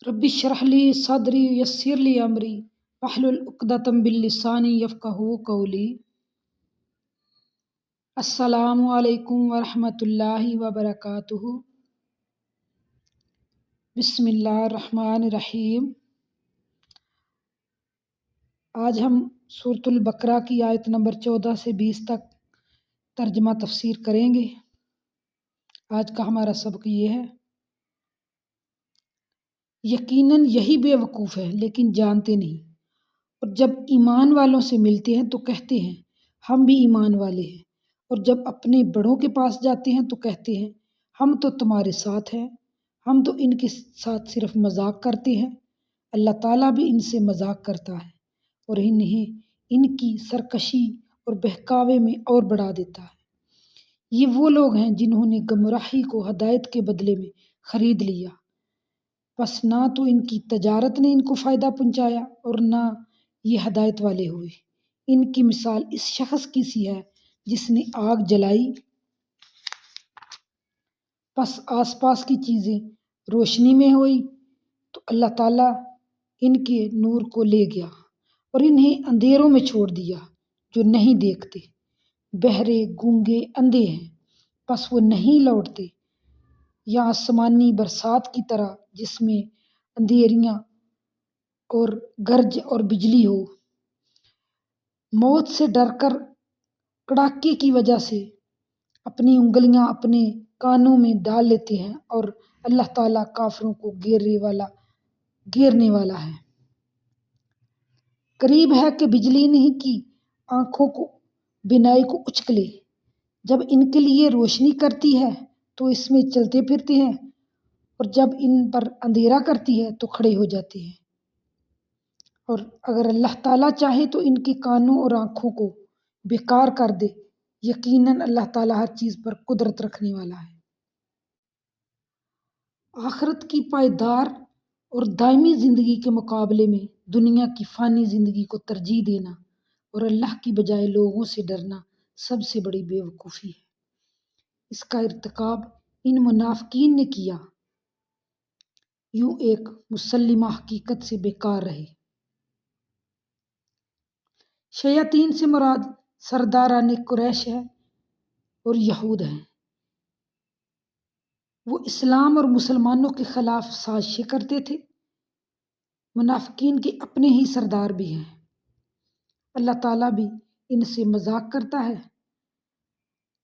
رب اشرح لی صدری یسر لی امری واحلل عقدۃ من لسانی یفقہوا قولی۔ السلام علیکم ورحمۃ اللہ وبرکاتہ۔ بسم اللہ الرحمن الرحیم۔ آج ہم سورۃ البقرہ کی آیت نمبر 14 سے 20 تک ترجمہ تفسیر کریں گے۔ آج کا ہمارا سبق یہ ہے: یقیناً یہی بے وقوف ہے لیکن جانتے نہیں، اور جب ایمان والوں سے ملتے ہیں تو کہتے ہیں ہم بھی ایمان والے ہیں، اور جب اپنے بڑوں کے پاس جاتے ہیں تو کہتے ہیں ہم تو تمہارے ساتھ ہیں، ہم تو ان کے ساتھ صرف مذاق کرتے ہیں۔ اللہ تعالیٰ بھی ان سے مذاق کرتا ہے اور انہیں ان کی سرکشی اور بہکاوے میں اور بڑھا دیتا ہے۔ یہ وہ لوگ ہیں جنہوں نے گمراہی کو ہدایت کے بدلے میں خرید لیا، بس نہ تو ان کی تجارت نے ان کو فائدہ پہنچایا اور نہ یہ ہدایت والے ہوئے۔ ان کی مثال اس شخص کی سی ہے جس نے آگ جلائی، پس آس پاس کی چیزیں روشنی میں ہوئی تو اللہ تعالیٰ ان کے نور کو لے گیا اور انہیں اندھیروں میں چھوڑ دیا جو نہیں دیکھتے۔ بہرے گونگے اندھے ہیں، پس وہ نہیں لوٹتے، یا آسمانی برسات کی طرح جس میں اندھیریاں اور گرج اور بجلی ہو۔ موت سے ڈر کر کڑاکے کی وجہ سے اپنی انگلیاں اپنے کانوں میں ڈال لیتے ہیں، اور اللہ تعالیٰ کافروں کو گھیرنے والا ہے۔ قریب ہے کہ بجلی نہیں کی آنکھوں کو بینائی کو اچکلے۔ جب ان کے لیے روشنی کرتی ہے تو اس میں چلتے پھرتے ہیں، اور جب ان پر اندھیرا کرتی ہے تو کھڑے ہو جاتے ہیں۔ اور اگر اللہ تعالیٰ چاہے تو ان کے کانوں اور آنکھوں کو بیکار کر دے۔ یقیناً اللہ تعالیٰ ہر چیز پر قدرت رکھنے والا ہے۔ آخرت کی پائیدار اور دائمی زندگی کے مقابلے میں دنیا کی فانی زندگی کو ترجیح دینا اور اللہ کی بجائے لوگوں سے ڈرنا سب سے بڑی بے وقوفی ہے۔ اس کا ارتکاب ان منافقین نے کیا، یوں ایک مسلمہ حقیقت سے بیکار رہے۔ شیاطین سے مراد سرداران قریش ہے اور یہود ہیں۔ وہ اسلام اور مسلمانوں کے خلاف سازشیں کرتے تھے۔ منافقین کے اپنے ہی سردار بھی ہیں۔ اللہ تعالیٰ بھی ان سے مذاق کرتا ہے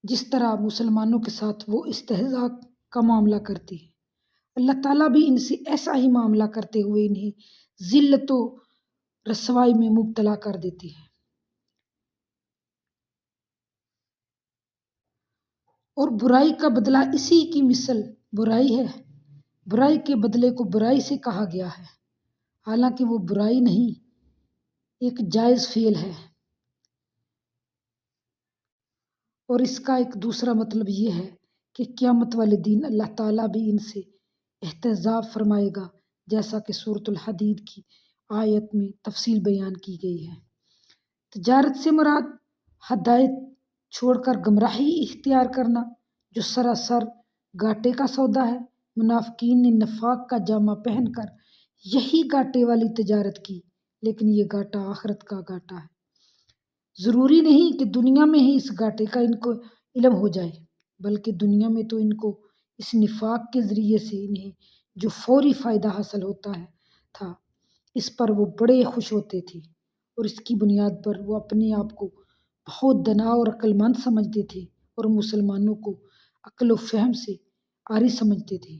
جس طرح مسلمانوں کے ساتھ وہ استہزاء کا معاملہ کرتے ہیں۔ اللہ تعالیٰ بھی ان سے ایسا ہی معاملہ کرتے ہوئے انہیں ذلت و رسوائی میں مبتلا کر دیتے ہیں۔ اور برائی کا بدلہ اسی کی مثل برائی ہے۔ برائی کے بدلے کو برائی سے کہا گیا ہے، حالانکہ وہ برائی نہیں، ایک جائز فعل ہے۔ اور اس کا ایک دوسرا مطلب یہ ہے کہ قیامت والے دن اللہ تعالیٰ بھی ان سے احتجاج فرمائے گا، جیسا کہ سورۃ الحدید کی آیت میں تفصیل بیان کی گئی ہے۔ تجارت سے مراد ہدایت چھوڑ کر گمراہی اختیار کرنا، جو سراسر گھاٹے کا سودا ہے۔ منافقین نے نفاق کا جامہ پہن کر یہی گھاٹے والی تجارت کی، لیکن یہ گھاٹا آخرت کا گھاٹا ہے۔ ضروری نہیں کہ دنیا میں ہی اس گھاٹے کا ان کو علم ہو جائے، بلکہ دنیا میں تو ان کو اس نفاق کے ذریعے سے انہیں جو فوری فائدہ حاصل ہوتا تھا، اس پر وہ بڑے خوش ہوتے تھے، اور اس کی بنیاد پر وہ اپنے آپ کو بہت دانا اور عقل مند سمجھتے تھے اور مسلمانوں کو عقل و فہم سے عاری سمجھتے تھے۔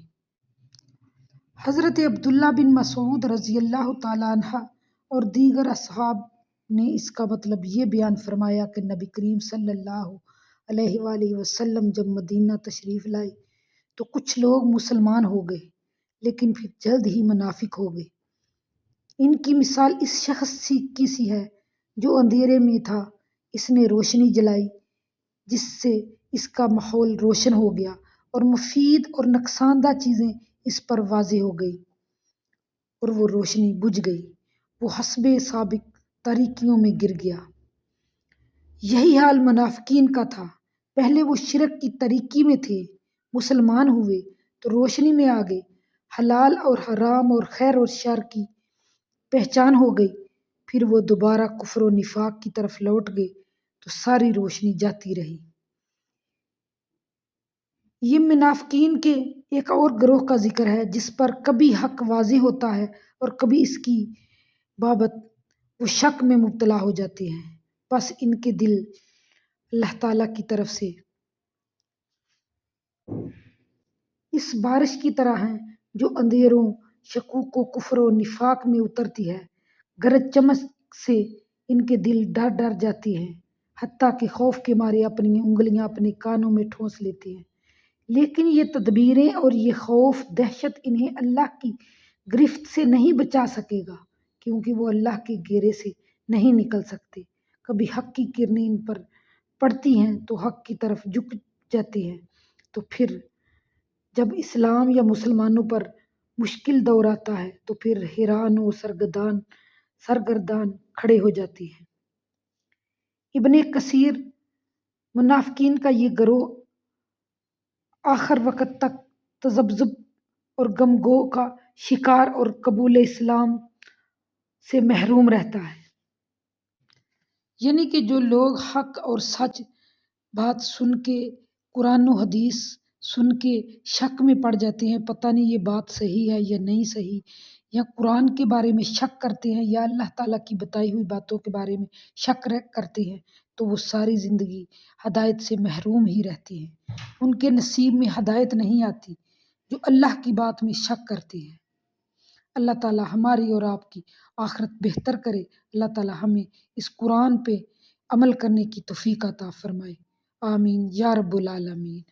حضرت عبداللہ بن مسعود رضی اللہ تعالیٰ عنہ اور دیگر اصحاب نے اس کا مطلب یہ بیان فرمایا کہ نبی کریم صلی اللہ علیہ وآلہ وسلم جب مدینہ تشریف لائے تو کچھ لوگ مسلمان ہو گئے، لیکن پھر جلد ہی منافق ہو گئے۔ ان کی مثال اس شخص کی سی ہے جو اندھیرے میں تھا، اس نے روشنی جلائی جس سے اس کا ماحول روشن ہو گیا اور مفید اور نقصان دہ چیزیں اس پر واضح ہو گئی، اور وہ روشنی بجھ گئی، وہ حسب سابق تاریکیوں میں گر گیا۔ یہی حال منافقین کا تھا۔ پہلے وہ شرک کی تاریکی میں تھے، مسلمان ہوئے تو روشنی میں آ گئے، حلال اور حرام اور خیر اور شر کی پہچان ہو گئی، پھر وہ دوبارہ کفر و نفاق کی طرف لوٹ گئے تو ساری روشنی جاتی رہی۔ یہ منافقین کے ایک اور گروہ کا ذکر ہے جس پر کبھی حق واضح ہوتا ہے اور کبھی اس کی بابت وہ شک میں مبتلا ہو جاتے ہیں، بس ان کے دل اللہ تعالیٰ کی طرف سے اس بارش کی طرح ہیں جو اندھیروں، شکوک و کفر و نفاق میں اترتی ہے، گرج چمک سے ان کے دل ڈر ڈر جاتے ہیں، حتیٰ کہ خوف کے مارے اپنی انگلیاں اپنے کانوں میں ٹھونس لیتے ہیں، لیکن یہ تدبیریں اور یہ خوف دہشت انہیں اللہ کی گرفت سے نہیں بچا سکے گا، کیونکہ وہ اللہ کے گھیرے سے نہیں نکل سکتے۔ کبھی حق کی کرنیں ان پر پڑتی ہیں تو حق کی طرف جھک جاتے ہیں، تو پھر جب اسلام یا مسلمانوں پر مشکل دور آتا ہے تو پھر حیران و سرگردان کھڑے ہو جاتے ہیں۔ ابن کثیر منافقین کا یہ گروہ آخر وقت تک تذبذب اور غم گو کا شکار اور قبول اسلام سے محروم رہتا ہے۔ یعنی کہ جو لوگ حق اور سچ بات سن کے، قرآن و حدیث سن کے شک میں پڑ جاتے ہیں، پتہ نہیں یہ بات صحیح ہے یا نہیں صحیح، یا قرآن کے بارے میں شک کرتے ہیں یا اللہ تعالیٰ کی بتائی ہوئی باتوں کے بارے میں شک کرتے ہیں، تو وہ ساری زندگی ہدایت سے محروم ہی رہتے ہیں، ان کے نصیب میں ہدایت نہیں آتی۔ جو اللہ کی بات میں شک کرتے ہیں، اللہ تعالیٰ ہماری اور آپ کی آخرت بہتر کرے۔ اللہ تعالیٰ ہمیں اس قرآن پہ عمل کرنے کی توفیق عطا فرمائے۔ آمین یا رب العالمین۔